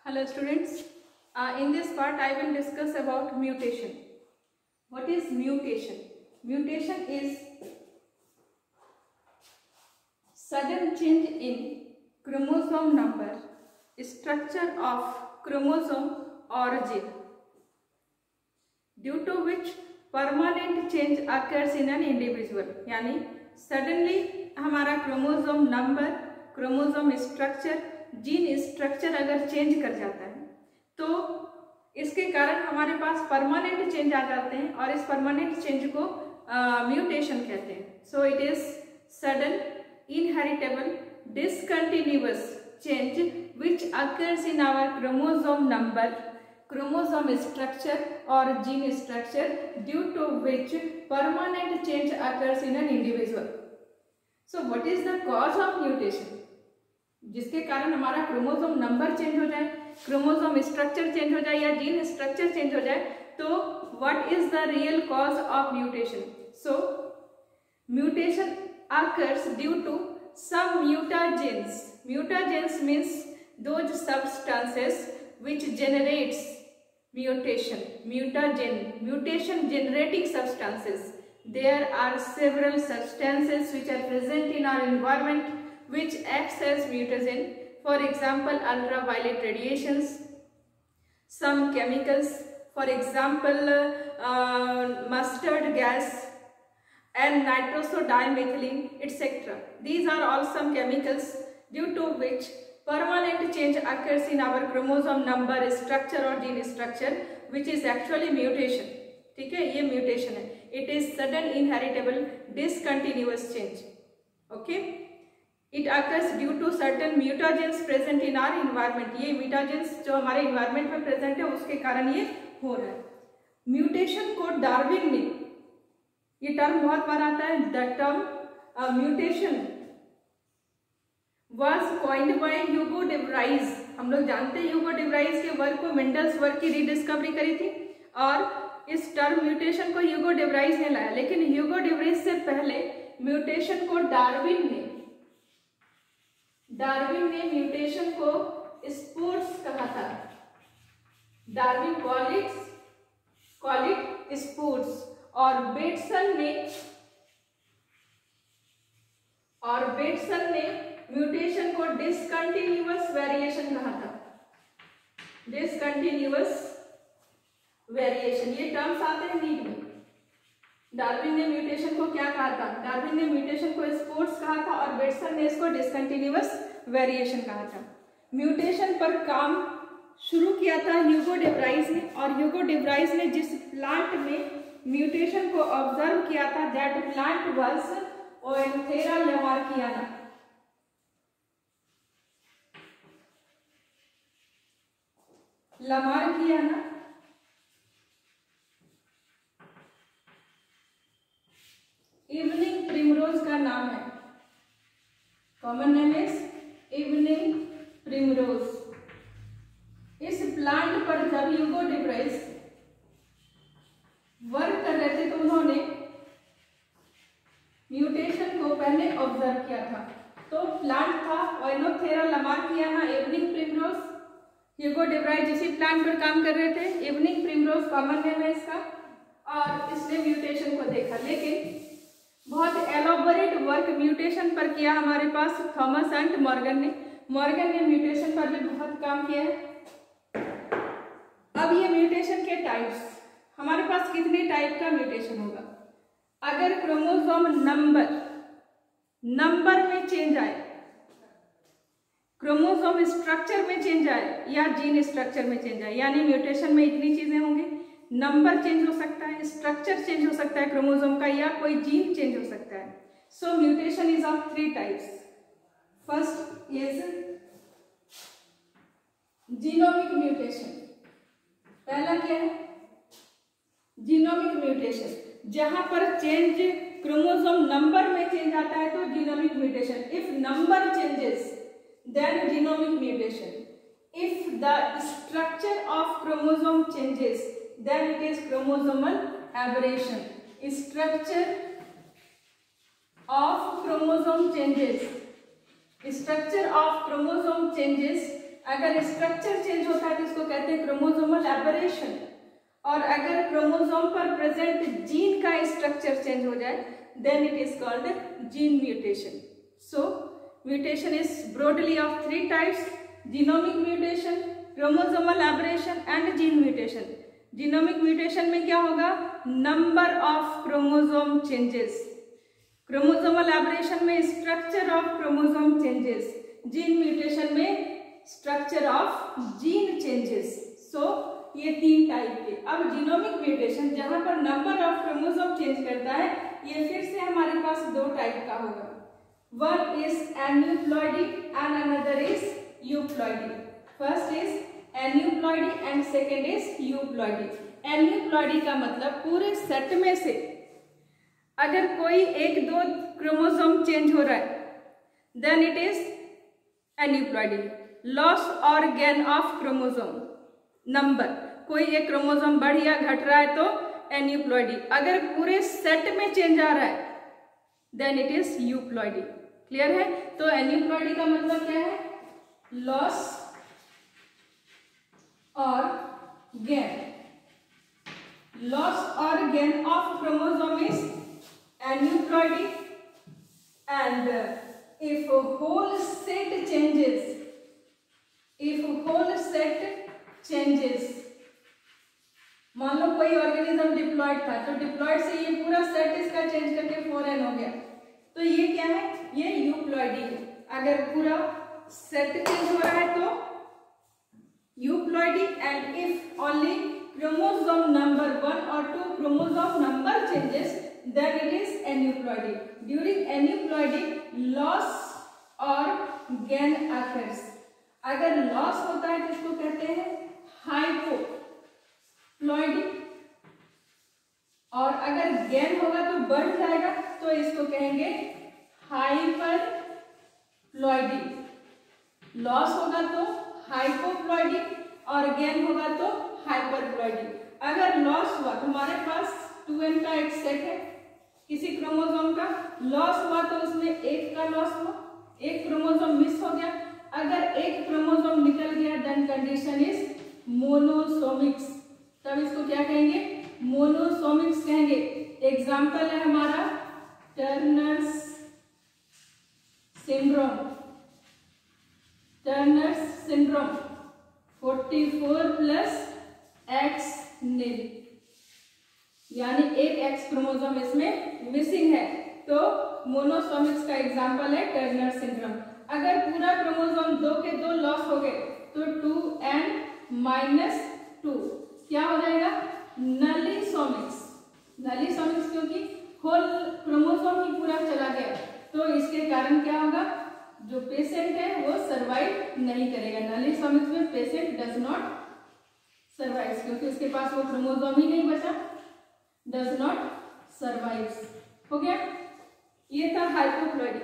Hello students, in this part I will discuss about mutation. What is mutation? Mutation is sudden change in chromosome number, structure of chromosome or gene, due to which permanent change occurs in an individual. यानी suddenly हमारा chromosome number, chromosome structure, gene structure अगर change कर जाता है तो इसके कारण हमारे पास परमानेंट चेंज आ जाते हैं और इस परमानेंट चेंज को म्यूटेशन कहते हैं. So it is sudden inheritable discontinuous change which occurs in our chromosome number, chromosome structure और gene structure, due to which permanent change occurs in an individual. So what is the cause of mutation? जिसके कारण हमारा chromosome number change हो जाए, chromosome structure change हो जाए या gene structure change हो जाए, तो what is the real cause of mutation? So mutation occurs due to some mutagens. Mutagens means those substances which generates mutation. Mutation generating substances. There are several substances which are present in our environment which acts as mutagen. For example, ultraviolet radiations, some chemicals, for example mustard gas and nitrosodimethyl, etc. These are all some chemicals due to which permanent change occurs in our chromosome number, structure और gene structure, which is actually mutation. ठीक है, ये mutation है. It is sudden inheritable discontinuous change. Okay? It occurs due to certain mutagens present in our environment. ये mutagens जो हमारे environment में present है उसके कारण ये हो रहा है. Mutation को डार्विन ने, ये टर्म बहुत बार आता है, the term mutation was coined by Hugo de Vries. हम लोग जानते हैं ह्यूगो डे व्राइज के वर्क को, मेंडल्स वर्क की रीडिस्कवरी करी थी और इस टर्म म्यूटेशन को ह्यूगो डे व्राइज ने लाया. लेकिन ह्यूगो डे व्राइज से पहले म्यूटेशन को डार्विन ने म्यूटेशन को स्पोर्स कहा था. Darwin call it spores. और बेटसन ने म्यूटेशन को डिसकंटिन्यूअस वेरिएशन कहा था. डिसकंटिन्यूअस वेरिएशन, ये टर्म्स आते हैं नीट में. डार्विन ने म्यूटेशन को क्या कहा था? डार्विन ने म्यूटेशन को स्पोर्ट्स कहा था और बेटसन ने इसको डिसकंटिन्यूअस वेरिएशन कहा था. म्यूटेशन पर काम शुरू किया था ह्यूगो डे व्राइज ने, और ह्यूगो डे व्राइज ने जिस प्लांट में म्यूटेशन को ऑब्जर्व किया था, that plant was Oenothera lamarckiana. Lamarckiana evening primrose का नाम है. Common name is evening primrose. इस प्लांट पर जब ह्यूगो डे व्राइज वर्क कर रहे थे तो उन्होंने म्यूटेशन को पहले ऑब्जर्व किया था. तो प्लांट था ओएनोथेरा लमार्कियाना, इवनिंग प्रिमरोज. ह्यूगो डे व्राइज इसी प्लांट पर काम कर रहे थे. इवनिंग प्रिमरोज कॉमन नेम है इसका, और इसने म्यूटेशन को देखा. लेकिन बहुत एलोबोरेट वर्क म्यूटेशन पर किया हमारे पास थॉमस एंड मॉर्गन ने म्यूटेशन पर भी बहुत काम किया है. अब ये म्यूटेशन के टाइप्स, हमारे पास कितने टाइप का म्यूटेशन होगा? अगर क्रोमोसोम नंबर में चेंज आए, क्रोमोसोम स्ट्रक्चर में चेंज आए या जीन स्ट्रक्चर में चेंज आए, यानी म्यूटेशन में इतनी चीजें होंगी. नंबर चेंज हो सकता है, स्ट्रक्चर चेंज हो सकता है क्रोमोसोम का, या कोई जीन चेंज हो सकता है. So mutation is of 3 types. First is genomic mutation. पहला क्या है? Genomic mutation. जहां पर चेंज क्रोमोसोम नंबर में चेंज आता है तो genomic mutation. If number changes then genomic mutation. If the structure of chromosome changes then it is chromosomal aberration. Structure of chromosome changes अगर स्ट्रक्चर चेंज होता है तो इसको कहते हैं क्रोमोसोमल एबरेशन। और अगर क्रोमोसोम पर प्रेजेंट जीन का स्ट्रक्चर चेंज हो जाए then it is called gene mutation. So mutation is broadly of 3 types: genomic mutation, chromosomal aberration and gene mutation. Genomic mutation में क्या होगा? Number of chromosome changes. Chromosomal aberration में structure of chromosome changes. Gene mutation में structure of gene changes. So ये 3 type के। अब genomic mutation जहां पर नंबर ऑफ क्रोमोसोम चेंज करता है, ये फिर से हमारे पास 2 टाइप का होगा। One is aneuploidy and another is euploidy. First is aneuploidy and second is euploidy. Aneuploidy का मतलब पूरे सेट में से अगर कोई 1-2 क्रोमोसोम चेंज हो रहा है then it is aneuploidy. Loss और गेन ऑफ क्रोमोसोम नंबर, कोई एक क्रोमोसोम बढ़ या घट रहा है तो एन्यूप्लॉइडी। अगर पूरे सेट में चेंज आ रहा है then it is euploidy. Clear है? तो एन्यूप्लॉइडी का मतलब क्या है? लॉस और गेन। लॉस और gain of chromosome is aneuploidy and if whole set changes, मान लो कोई ऑर्गेनिज्म डिप्लॉयड था तो डिप्लॉयड से ये पूरा सेट इसका चेंज करके 4n हो गया, तो ये क्या है? ये यूप्लॉइडी है। अगर पूरा सेट चेंज हो रहा है तो euploidy. And if only chromosome number 1 or 2 chromosome number changes then it is aneuploidy. During aneuploidy loss or gain occurs. अगर लॉस होता है तो इसको कहते हैं हाइपोप्लॉइडी, और अगर गेन होगा तो बढ़ जाएगा तो इसको कहेंगे हाइपरप्लॉइडी। लॉस होगा तो हाइपोप्लॉइडी और गेन होगा तो हाइपरप्लॉइडी। अगर लॉस हुआ तो हमारे पास 2n का एक सेट है, किसी क्रोमोसोम का लॉस हुआ तो उसमें 1 का लॉस हुआ, 1 क्रोमोसोम मिस हो गया। अगर 1 क्रोमोसोम निकल गया देन कंडीशन इज मोनोसोमिक्स। तब इसको क्या कहेंगे? मोनोसोमिक्स कहेंगे। एग्जाम्पल है हमारा Turners syndrome. Turners syndrome 44 plus X नील, यानी 1 X क्रोमोसोम इसमें मिसिंग है, तो मोनोसोमिक्स का एग्जाम्पल है टर्नर सिंड्रोम। अगर पूरा क्रोमोसोम 2 के 2 लॉस हो गए तो 2n-2 क्या हो जाएगा? नलीसोमिक्स। नलीसोमिक्स क्योंकि होल क्रोमोसोम ही पूरा चला गया, तो इसके कारण क्या होगा? जो पेशेंट है वो सर्वाइव नहीं करेगा। नलीसोमिक्स में पेशेंट डज नॉट सर्वाइव क्योंकि उसके पास वो क्रोमोसोम ही नहीं बचा, डज नॉट सर्वाइव। हो गया? ये था हाइपोप्लॉइडी।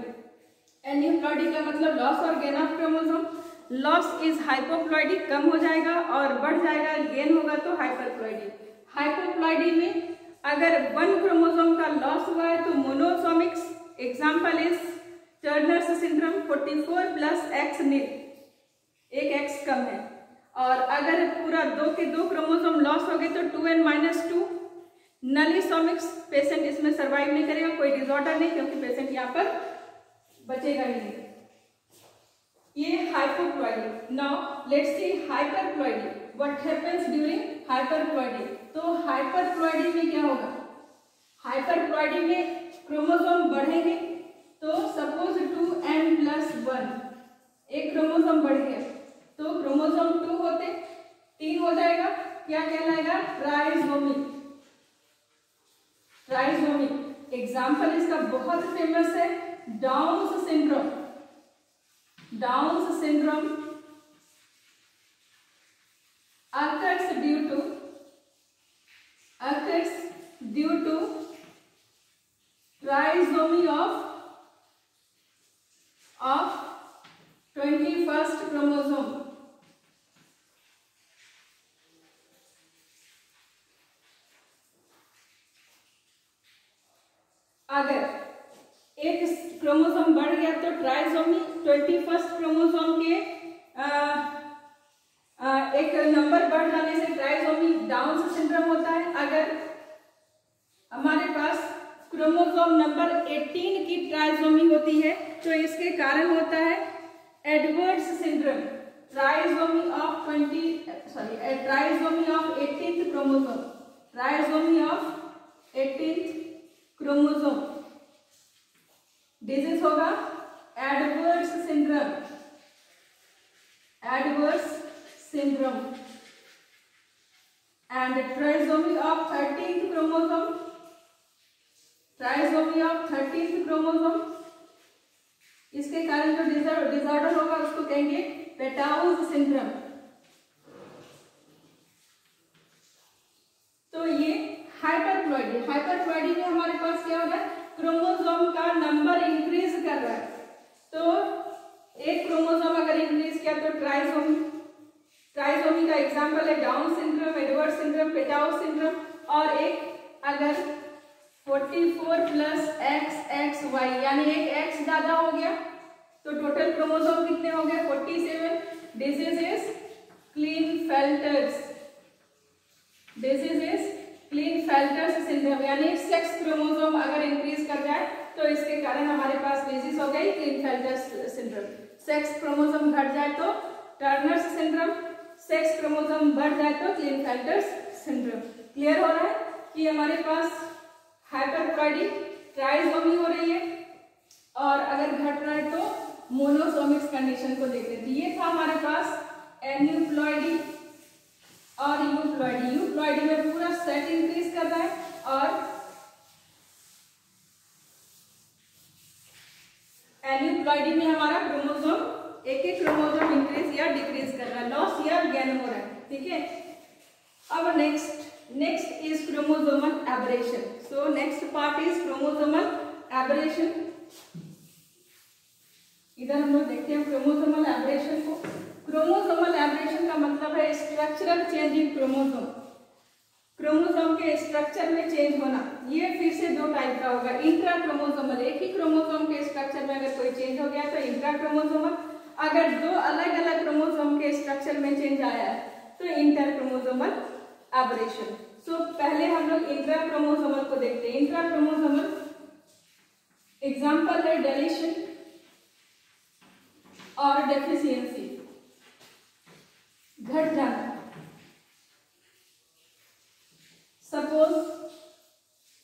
एन्यूप्लॉइडी का मतलब लॉस और gain of chromosome. Loss is hypoploidy, कम हो जाएगा, और बढ़ जाएगा गेन होगा तो हाइपरप्लॉइडी। हाइपोप्लॉइडी में अगर 1 क्रोमोसोम का लॉस हुआ है तो monosomics. Example is Turner's syndrome 44 plus X nil, 1 X कम है। और अगर पूरा 2 के 2 क्रोमोसोम लॉस हो गए तो 2n-2 नलीसोमिक्स। पेशेंट इसमें सर्वाइव नहीं करेगा, कोई डिसऑर्डर नहीं, क्योंकि पेशेंट यहाँ पर बचेगा ही नहीं। ये hypoploidy. Now let's see hyperploidy. What happens during hyperploidy? तो हाइपरप्लॉइडी में क्या होगा? हाइपरप्लॉइडी में क्रोमोसोम बढ़ेंगे, तो सपोज 2n+1, 1 क्रोमोसोम बढ़ गया तो क्रोमोसोम 2 होते 3 हो जाएगा, क्या कहलाएगा? ट्राइसोमी। ट्राइसोमी एग्जाम्पल इसका बहुत फेमस है downs syndrome. Downs syndrome occurs due to trisomy of 21st chromosome। अगर एक क्रोमोसोम बढ़ गया तो ट्राइसोमी 21st क्रोमोसोम के नंबर बढ़ जाने से ट्राइसोमी डाउन सिंड्रोम होता है। अगर हमारे पास क्रोमोसोम नंबर 18 की ट्राइसोमी होती है तो इसके कारण होता है Edwards syndrome, trisomy of 18th chromosome, trisomy of 18th chromosome disease होगा Edwards syndrome, Edwards syndrome. And trisomy of 13th chromosome, trisomy of 13th chromosome, इसके कारण जो डिसऑर्डर होगा उसको कहेंगे पेटाउज सिंड्रोम। तो ये हाइपरप्लॉइडी, हाइपरप्लॉइडी में हमारे पास क्या हो रहा है, क्रोमोसोम का नंबर इंक्रीज कर रहा है। तो एक क्रोमोसोम अगर इंक्रीज किया तो ट्राइसोमी, ट्राइसोमी का एग्जांपल है Down syndrome, Edward syndrome, Patau's syndrome. और एक अगर 44 प्लस XXY यानी एक X ज्यादा हो गया तो टोटल क्रोमोसोम कितने हो गए 47। Disease is Klinefelter's, disease is Klinefelter's syndrome, यानी सेक्स क्रोमोसोम अगर इंक्रीज कर जाए तो इसके कारण हमारे पास डिजीज हो गई क्लीनफेल्टर्स सिंड्रोम। सेक्स क्रोमोसोम घट जाए तो टर्नर्स सिंड्रोम, सेक्स क्रोमोसोम बढ़ जाए तो क्लीनफेल्टर्स सिंड्रोम। क्लियर हो रहा है कि हमारे पास हाइपरप्लॉइडी ट्राइसोमी हो रही है और अगर घट रहा है तो मोनोसोमिक्स कंडीशन को देख लेते हैं। ये था हमारे पास एन्यूप्लॉइडी और यूप्लॉइडी। यूप्लॉइडी में पूरा सेट इंक्रीज कर रहा है और एन्यूप्लॉइडी में हमारा क्रोमोसोम एक क्रोमोसोम इंक्रीज या डिक्रीज कर रहा है, लॉस या गेन हो रहा है। ठीक है, अब next is chromosomal aberration. So next part is chromosomal aberration. इधर हम लोग देखते हैं क्रोमोसोमल एब्रेशन को। क्रोमोसोमल एब्रेशन का मतलब है structural change in chromosome, chromosome के स्ट्रक्चर में चेंज होना। ये फिर से दो टाइप का होगा, इंट्रा क्रोमोसोमल, एक ही क्रोमोसोम के स्ट्रक्चर में अगर कोई चेंज हो गया तो इंट्रा क्रोमोसोमल, अगर दो अलग अलग क्रोमोसोम के स्ट्रक्चर में चेंज आया है तो इंटर क्रोमोसोमल एब्रेशन। सो पहले हम लोग इंट्रा क्रोमोसोमल को देखते हैं। इंट्रा क्रोमोसोमल एग्जाम्पल है डेलीशन और डेफिशिएंसी, घट जाना। सपोज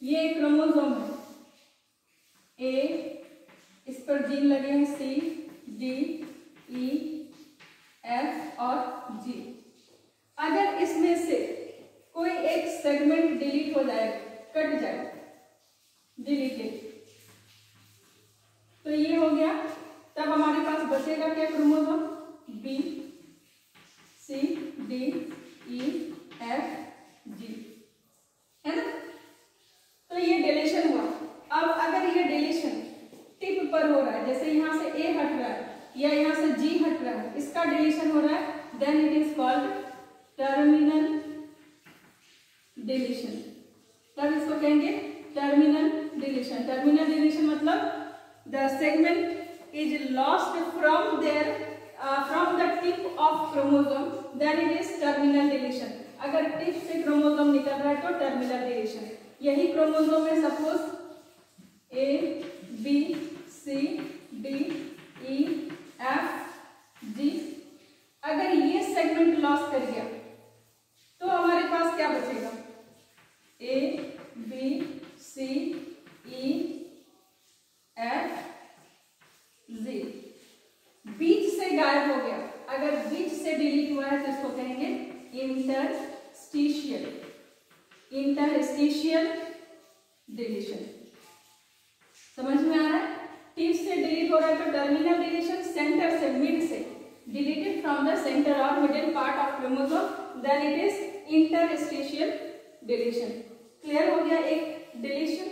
ये क्रोमोसोम है ए, इस पर जीन लगे हैं C, D, E, F और G। अगर इसमें से कोई एक सेगमेंट डिलीट हो जाए, कट जाए, डिलीटेड, तो ये हो गया। तब हमारे पास बचेगा क्या chromosome B, C, D, E, F, G, है ना। तो ये डिलीशन हुआ। अब अगर ये डिलीशन टिप पर हो रहा है, जैसे यहाँ से A हट रहा है या यहाँ से G हट रहा है, इसका डिलीशन हो रहा है, then it is called terminal deletion. तब इसको कहेंगे टर्मिनल डिलीशन। टर्मिनल डिलीशन मतलब the segment is lost from the tip of chromosome, then it is terminal deletion. अगर टिप से क्रोमोसोम निकल रहा है तो टर्मिनल डिलीशन। यही क्रोमोसोम है suppose A, B, C, D, E, F, G। अगर ये सेगमेंट लॉस कर गया तो हमारे पास क्या बचेगा, A, B, C, E, F, G। बीच से गायब हो गया, अगर बीच से डिलीट हुआ है तो इसको कहेंगे इंटरस्टिशियल, इंटरस्टिशियल डिलीशन। समझ में आ रहा है। टिप से डिलीट हो रहा है तो टर्मिनल डिलीशन, सेंटर से, मिड से, डिलीटेड फ्रॉम द सेंटर और middle part of chromosome, then it is interstitial deletion. Clear हो गया एक डिलीशन।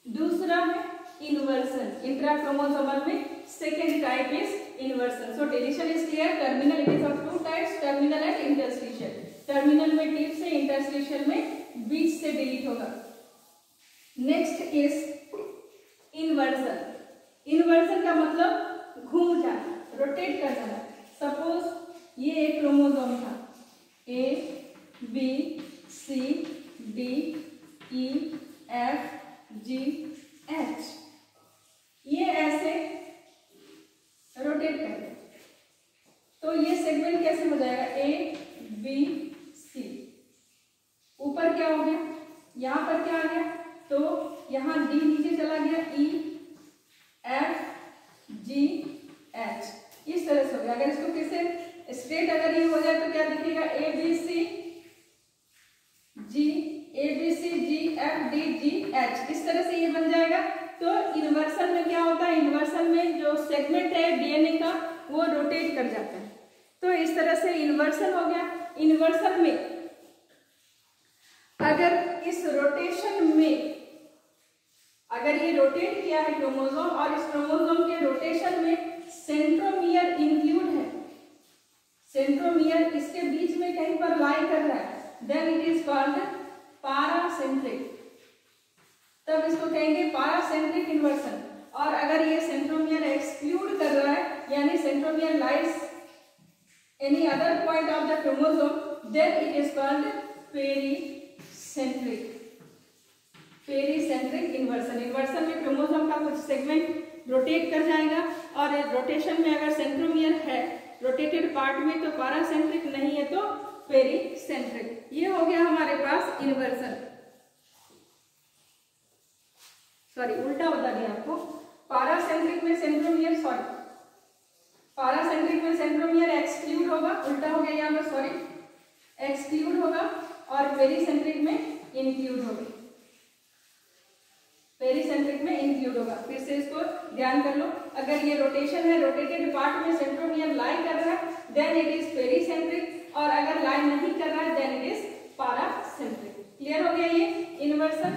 दूसरा है इन्वर्सन। इंट्रा क्रोमोसोमल में second type is inversion. So deletion is clear. Terminal, it is of two types, terminal and interstitial. Terminal में tip से, interstitial में बीच से डिलीट होगा। Next is inversion. इन्वर्सन का मतलब घूम जाना, रोटेट कर जाना। सपोज ये एक क्रोमोसोम था A, यहाँ डी नीचे चला गया, ई एफ जी एच, इस तरह से हो गया। अगर इसको किसे स्ट्रेट अगर ये हो जाए तो क्या दिखेगा, A B C G F D G H, इस तरह से ये बन जाएगा। तो इन्वर्सन में क्या होता है, इन्वर्सन में जो सेगमेंट है डीएनए का वो रोटेट कर जाता है। तो इस तरह से इन्वर्सन हो गया। इन्वर्सन में अगर इस रोटेशन में अगर ये रोटेट किया है क्रोमोसोम और इस क्रोमोसोम के रोटेशन में सेंट्रोमियर इंक्लूड है, सेंट्रोमियर इसके बीच में कहीं पर लाई कर रहा है, देन इट इज कॉल्ड पारासेंट्रिक, तब इसको कहेंगे पारासेंट्रिक इन्वर्सन। और अगर ये सेंट्रोमियर एक्सक्लूड कर रहा है, यानी centromere lies any other point of the chromosome, then it is called pericentric, pericentric inversion. Inversion में क्रोमोसोम का कुछ सेगमेंट रोटेट कर जाएगा और रोटेशन में अगर सेंट्रोमियर है रोटेटेड पार्ट में तो पारासेंट्रिक, नहीं है तो पेरीसेंट्रिक। ये हो गया हमारे पास इन्वर्सन। सॉरी उल्टा बता दिया आपको, पारासेंट्रिक में सेंट्रोमियर, सॉरी पारासेंट्रिक में सेंट्रोमियर एक्सक्लूड होगा, उल्टा हो गया यहाँ पर, सॉरी एक्सक्लूड होगा, और पेरीसेंट्रिक में इंक्लूड होगा, पेरीसेंट्रिक में इंक्लूड होगा। फिर से इसको ध्यान कर लो, अगर ये रोटेशन है, रोटेटेड पार्ट में सेंट्रोमियर लाई कर रहा है, देन इट इज पेरीसेंट्रिक, और अगर लाई नहीं कर रहा है देन इट इज पारासेंट्रिक। क्लियर हो गया ये इन्वर्सन।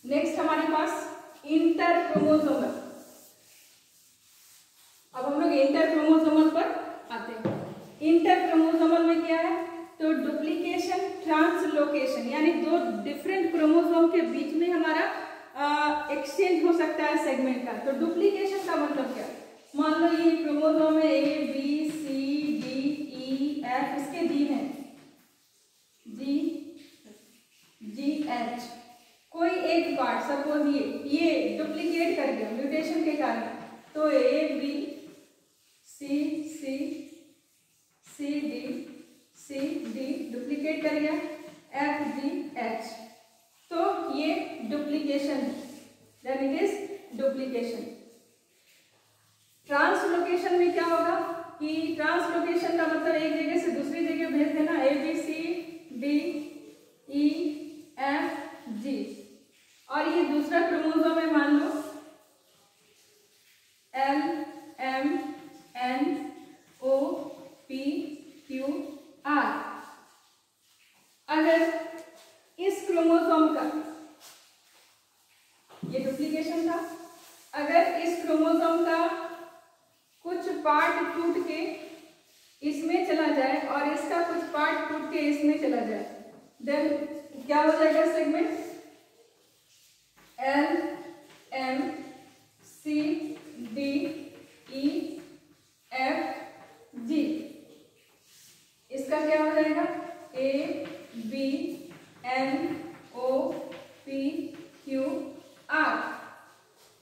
नेक्स्ट हमारे पास इंटरक्रोमोसोमल। अब हम लोग इंटरक्रोमोसोमल पर आते हैं। इंटरक्रोमोसोमल में क्या है, तो डुप्लीकेशन, ट्रांसलोकेशन, यानी दो डिफरेंट क्रोमोसोम के बीच में हमारा एक्सचेंज हो सकता है सेगमेंट का। तो डुप्लीकेशन का मतलब क्या, मान लो ये क्रोमोसोम है A B C D E F, इसके जीन है जी जी एच, कोई एक पार्ट सपोज ये डुप्लीकेट कर गया म्यूटेशन के कारण, तो A B C C D duplicate कर गया, एफ जी एच, तो ये डुप्लीकेशन है, then it is duplication. Translocation में क्या होगा कि ट्रांसलोकेशन का मतलब एक जगह से दूसरी जगह भेज देना, A B C D E F G, और ये दूसरा क्रोमोसोम है, मान लो L M N O P Q R. अगर इस क्रोमोसोम का, ये डुप्लीकेशन था, अगर इस क्रोमोसोम का कुछ पार्ट टूट के इसमें चला जाए और इसका कुछ पार्ट टूट के इसमें चला जाए, देन क्या हो जाएगा segment, L M C D E F G, इसका क्या हो जाएगा, A B N O P Q R.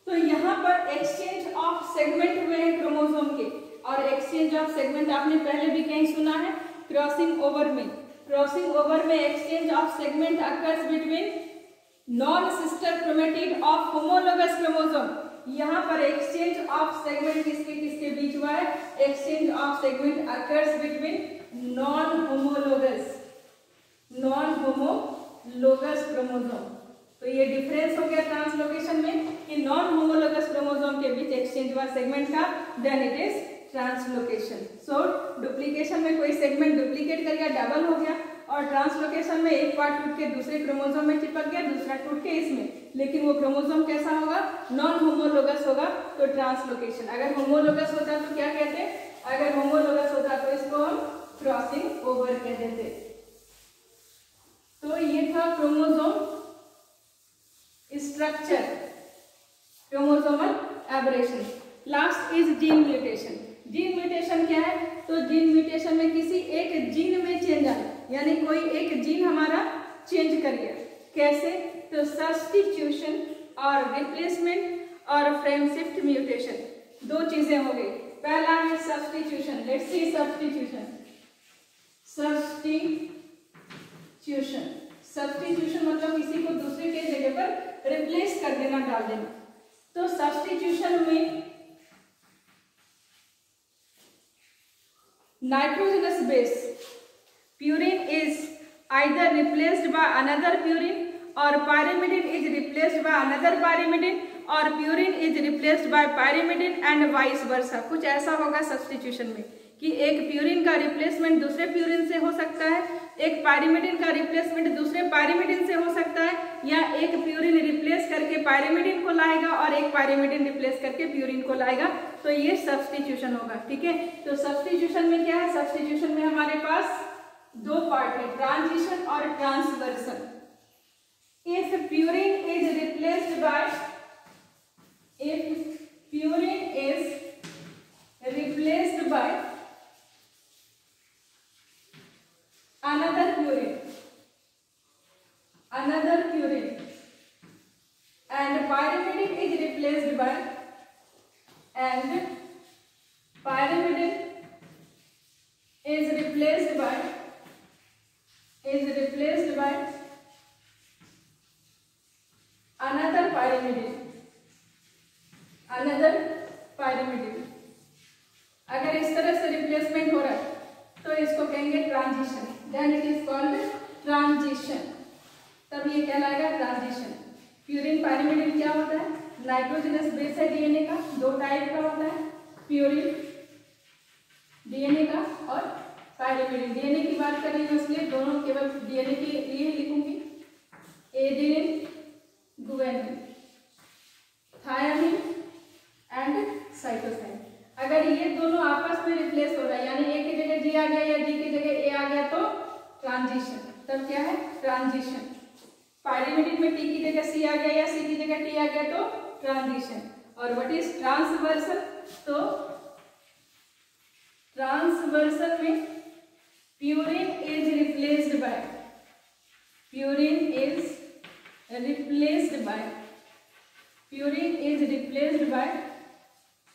तो यहाँ पर एक्सचेंज ऑफ सेगमेंट हुए हैं क्रोमोसोम के, और एक्सचेंज ऑफ सेगमेंट आपने पहले भी कहीं सुना है, क्रॉसिंग ओवर में। क्रॉसिंग ओवर में exchange of segment occurs between non sister chromatid of homologous chromosome. यहाँ पर एक्सचेंज ऑफ सेगमेंट किसके किसके बीच हुआ है, exchange of segment occurs between non homologous chromosome. तो ये डिफरेंस हो गया ट्रांसलोकेशन में कि नॉन होमोलोगस क्रोमोसोम के बीच एक्सचेंज हुआ सेगमेंट का, then it is translocation. So duplication में कोई सेगमेंट डुप्लीकेट कर गया, डबल हो गया, और ट्रांसलोकेशन में एक पार्ट टूट के दूसरे क्रोमोसोम में चिपक गया, दूसरा टूट के इसमें, लेकिन वो क्रोमोसोम कैसा होगा, नॉन होमोलोगस होगा, तो ट्रांसलोकेशन। अगर होमोलोगस होता तो क्या कहते, अगर होमोलोगस होता तो इसको हम क्रॉसिंग ओवर कह देते। तो ये था chromosome structure, chromosomal aberration. Last is gene mutation. Gene mutation क्या है, तो जीन म्यूटेशन में किसी एक जीन में चेंज आया, यानी कोई एक जीन हमारा चेंज कर गया। कैसे, तो सब्स्टिट्यूशन और रिप्लेसमेंट और फ्रेम शिफ्ट म्यूटेशन, दो चीजें हो गई। पहला है substitution, let's see substitution. Substitution मतलब किसी को दूसरे के जगह पर रिप्लेस कर देना, डाल देना। तो सब्स्टिट्यूशन में nitrogenous base purine is either replaced by another purine or pyrimidine is replaced by another pyrimidine or purine is replaced by pyrimidine and vice versa. कुछ ऐसा होगा सब्स्टिट्यूशन में कि एक प्यूरिन का रिप्लेसमेंट दूसरे प्यूरिन से हो सकता है, एक पायरिमिडिन का रिप्लेसमेंट दूसरे पायरिमिडिन से हो सकता है, या एक प्यूरिन रिप्लेस करके पायरिमिडिन को लाएगा और एक पायरिमिडिन रिप्लेस करके प्यूरिन को लाएगा। तो ये सब्स्टिट्यूशन होगा। ठीक है, तो सब्स्टिट्यूशन में क्या है, सब्स्टिट्यूशन में हमारे पास दो पार्ट है, ट्रांजिशन और transversion. If purine is replaced by another purine and pyrimidine is replaced by another pyrimidine अगर इस तरह से रिप्लेसमेंट हो रहा है तो इसको कहेंगे transition, then it is called transition, तब ये कहलाएगा ट्रांजिशन। प्यूरिन पायरिमिडिन क्या होता है, नाइट्रोजनस बेस है डीएनए का, दो टाइप का होता है, प्यूरिन डीएनए का और पायरिमिडिन। डीएनए की बात कर रही हूँ इसलिए दोनों केवल डीएनए के लिए लिखूंगी, adenine, guanine, thiamine and cytosine. अगर ये दोनों आपस में रिप्लेस हो रहा है, यानी ए की जगह जी आ गया या जी की जगह ए आ गया, तो ट्रांजिशन, तब क्या है ट्रांजिशन। पायरिमिडिन में टी की जगह सी आ गया या सी की जगह टी आ गया तो ट्रांजिशन। और व्हाट इज ट्रांसवर्सन, तो ट्रांसवर्सन में purine is replaced bye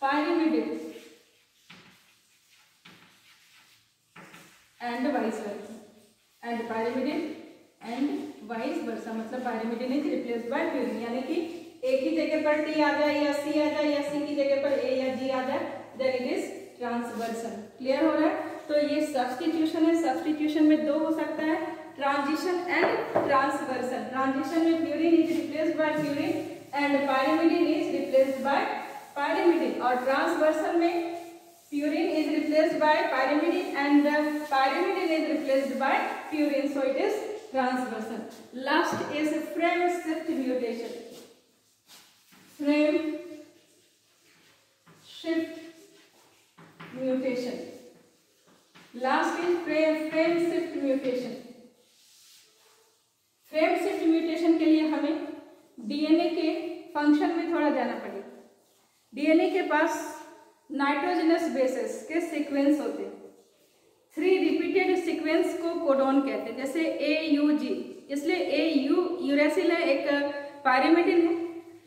pyrimidine and vice versa, and pyrimidine and vice versa, मतलब pyrimidine is replaced by purine, यानी कि ए की जगह पर टी आ जाए या सी आ जाए या सी की जगह पर ए या जी आ जाए, then it is ट्रांसवर्सन। क्लियर हो रहा है, तो ये सब्स्टिट्यूशन है। सब्स्टिट्यूशन में दो हो सकता है, ट्रांजिशन एंड ट्रांसवर्सन। ट्रांजिशन में purine is replaced by purine and pyrimidine is replaced by pyrimidine, और ट्रांसवर्सन में purine is replaced by pyrimidine and pyrimidine is replaced by purine, so it is transversion. Last is frame shift mutation. Frame shift mutation, last is frame shift mutation. Frame shift mutation के लिए हमें DNA के function में थोड़ा जाना पड़ेगा। DNA के पास nitrogenous bases के सीक्वेंस होते हैं, 3 रिपीटेड सीक्वेंस को कोडोन कहते हैं, जैसे AUG, इसलिए AU यूरेसिल है, एक पायरिमिडिन है।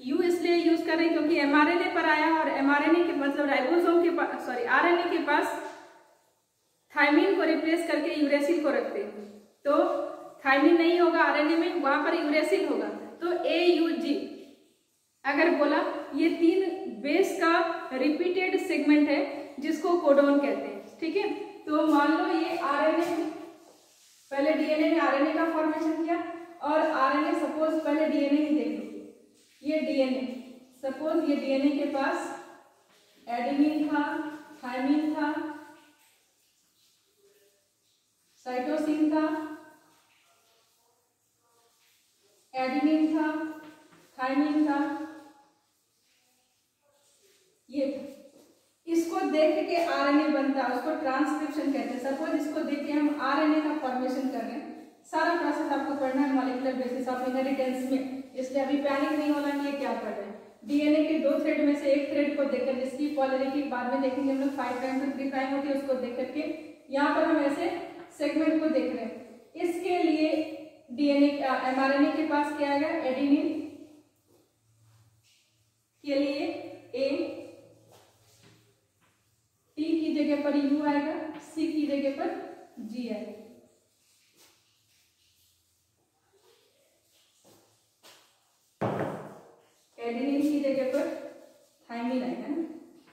U इसलिए यूज कर रहे हैं क्योंकि mRNA पर आया और mRNA के मतलब राइबोसोम के पास RNA के पास थायमिन को रिप्लेस करके यूरेसिल को रखते हैं, तो थायमिन नहीं होगा आरएनए में, वहां पर यूरेसिल होगा, तो AUG अगर बोला, ये 3 बेस का रिपीटेड सेगमेंट है जिसको कोडोन कहते हैं। ठीक है, तो मान लो ये आरएनए, पहले डीएनए ने आरएनए का फॉर्मेशन किया और आरएनए सपोज पहले डीएनए ही देख लो, ये डीएनए, सपोज ये डीएनए के पास एडेनिन था, थायमिन था, साइटोसिन था, एडेनिन था, थायमिन था, ये इसको देख के आरएनए बनता है, उसको ट्रांसक्रिप्शन कहते हैं। सपोज इसको देख के हम आरएनए का फॉर्मेशन कर रहे हैं, सारा प्रोसेस आपको पढ़ना है मॉलिक्यूलर बेसिस ऑफ इनहेरिटेंस में, इसलिए अभी पैनिक नहीं होना कि ये क्या पढ़ रहे हैं। डीएनए के 2 थ्रेड में से एक थ्रेड को देखकर, जिसकी पोलैरिटी बाद में देखेंगे हम लोग 5 प्राइम से 3 प्राइम होती है, उसको देख करके यहाँ पर हम ऐसे सेगमेंट को देख रहे हैं। इसके लिए डीएनए एमआरएनए के पास क्या आएगा, एडेनिन के लिए ए, टी की जगह पर यू आएगा, सी की जगह पर जी आएगा। थायमिन आएगा ना,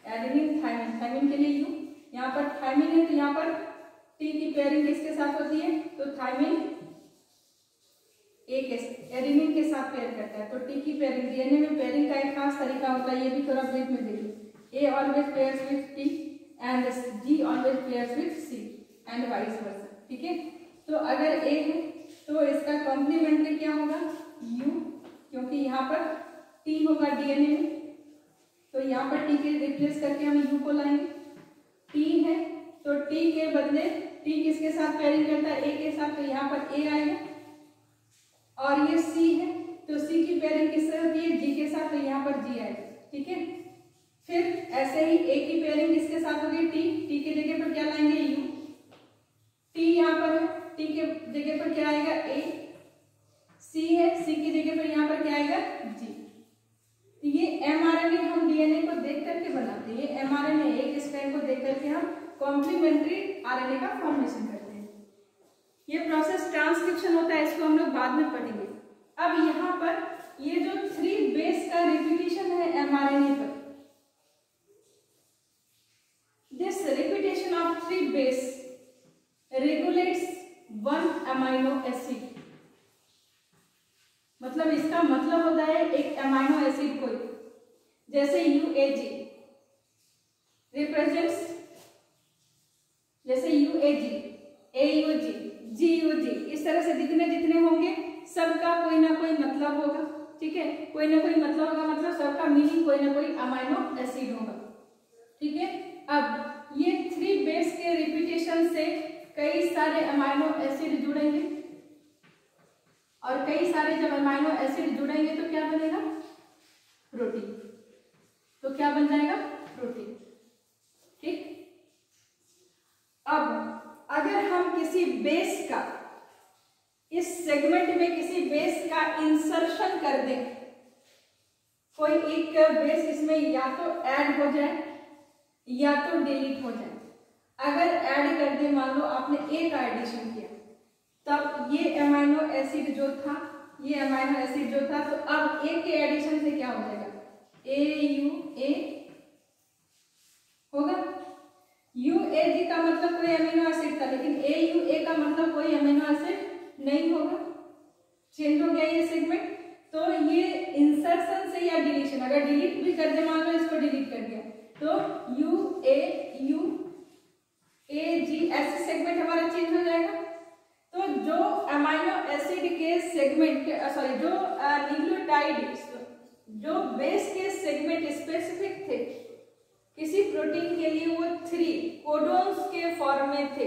एडेनिन थायमिन, थायमिन के लिए यू, यहाँ पर थायमिन है तो यहाँ पर टी की पेयरिंग किसके साथ होती है, तो थायमिन ए के एडेनिन के साथ पेयर करता है। तो टी की पेयरिंग, डीएनए में पेयरिंग का एक खास तरीका होता है, ये भी थोड़ा ब्रीफ में देखिए। A always pairs with T and G always pairs with C and vice versa, ठीक है। तो अगर ए है तो इसका कॉम्प्लीमेंट्री क्या होगा, यू, क्योंकि यहाँ पर टी होगा डीएनए में, तो यहाँ पर टी के रिप्लेस करके हम यू को लाएंगे। टी है तो टी के बदले टी किसके साथ पेयरिंग करता है, ए के साथ, तो यहाँ पर ए आएगा। और ये सी है तो सी की पेयरिंग किससे होती है, जी के साथ, तो यहाँ पर जी आएगा, ठीक है। फिर ऐसे ही ए की पेयरिंग किसके साथ होगी, टी, टी के जगह पर क्या लाएंगे, यू। टी यहाँ पर है, टी के जगह पर क्या आएगा, ए। सी है, सी की जगह पर यहाँ पर क्या आएगा, जी। ये एमआरएनए हम डीएनए को देख करके बनाते हैं, ये एमआरएनए एक स्ट्रैंड को देख करके हम कॉम्प्लीमेंट्री आरएनए का फॉर्मेशन करते हैं। ये प्रोसेस ट्रांसक्रिप्शन होता है, इसको हम लोग बाद में पढ़ेंगे। अब यहाँ पर ये जो 3 बेस का रिपीटिशन है एमआरएनए पर, this repetition of 3 base regulates 1 amino acid. मतलब इसका मतलब होता है एक अमाइनो एसिड कोई, जैसे यूएजी रिप्रेजेंट्स, जैसे यूएजी, एयूजी, जीयूजी, इस तरह से जितने जितने होंगे सबका कोई ना कोई मतलब होगा, ठीक है। कोई ना कोई मतलब होगा, मतलब सबका मीनिंग कोई ना कोई अमाइनो एसिड होगा, ठीक है। अब ये 3 बेस के रिपीटेशन से कई सारे अमाइनो एसिड जुड़ेंगे, और कई सारे जब अमाइनो एसिड जुड़ेंगे तो क्या बनेगा, प्रोटीन। तो क्या बन जाएगा, प्रोटीन, ठीक। अब अगर हम किसी बेस का, इस सेगमेंट में किसी बेस का इंसर्शन कर दें, कोई एक बेस इसमें या तो ऐड हो जाए या तो डिलीट हो जाए। अगर ऐड कर दे, मान लो आपने ए का एडिशन किया, तब ये अमाइनो एसिड जो था, ये अमाइनो एसिड जो था, तो अब ए के एडिशन से क्या हो जाएगा, ए होगा। यूएजी का मतलब कोई अमीनो एसिड था, लेकिन ए का मतलब कोई अमीनो एसिड नहीं होगा, चेंज हो गया ये सेगमेंट। तो ये इंसर्शन से या डिलीशन, अगर डिलीट भी कर दे, मान लो इसको डिलीट कर दिया, तो यूएजी ऐसे सेगमेंट हमारा चेंज हो जाएगा। तो जो अमाइनो एसिड के सेगमेंट, सॉरी, जो न्यूक्लियोटाइड, जो बेस के सेगमेंट स्पेसिफिक थे किसी प्रोटीन के लिए, वो 3 कोडोन्स के फॉर्म में थे।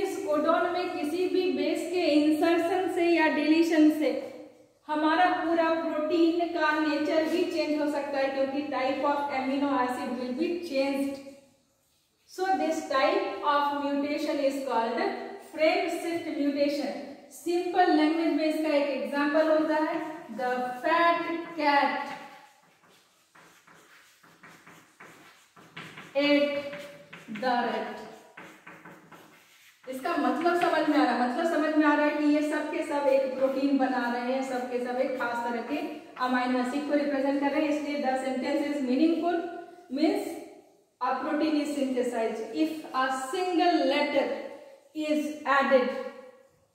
इस कोडोन में किसी भी बेस के इंसर्शन से या डिलीशन से हमारा पूरा प्रोटीन का नेचर भी चेंज हो सकता है, क्योंकि type of amino acid will be changed. So this type of mutation is called frame shift mutation. Simple language में इसका एक एग्जांपल होता है, the fat cat ate the rat. इसका मतलब समझ में आ रहा है, मतलब समझ में आ रहा है कि ये सब के सब एक प्रोटीन बना रहे हैं, सब के सब एक खास तरह के अमाइनो एसिड को रिप्रेजेंट कर रहे हैं। इसलिए the sentence is meaningful, means a protein is synthesised if a single letter is added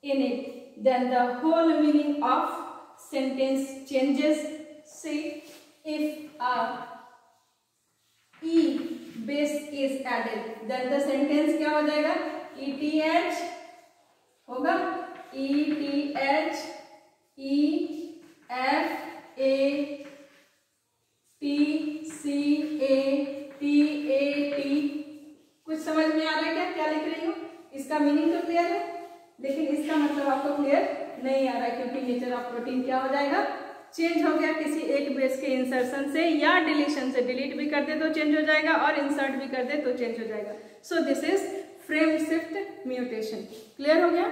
in it, then the whole meaning of sentence changes. See, if a E base is added, then the sentence क्या हो जाएगा, ETH होगा, ETH EFATCATAT। कुछ समझ में आ रहा है क्या लिख रही हूँ? इसका मीनिंग तो क्लियर है, लेकिन इसका मतलब आपको क्लियर नहीं आ रहा है, क्योंकि नेचर ऑफ प्रोटीन क्या हो जाएगा, चेंज हो गया किसी एक बेस के इंसर्शन से या डिलीशन से। डिलीट भी कर दे तो चेंज हो जाएगा, और इंसर्ट भी कर दे तो चेंज हो जाएगा। So this is frame shift mutation. Clear हो गया?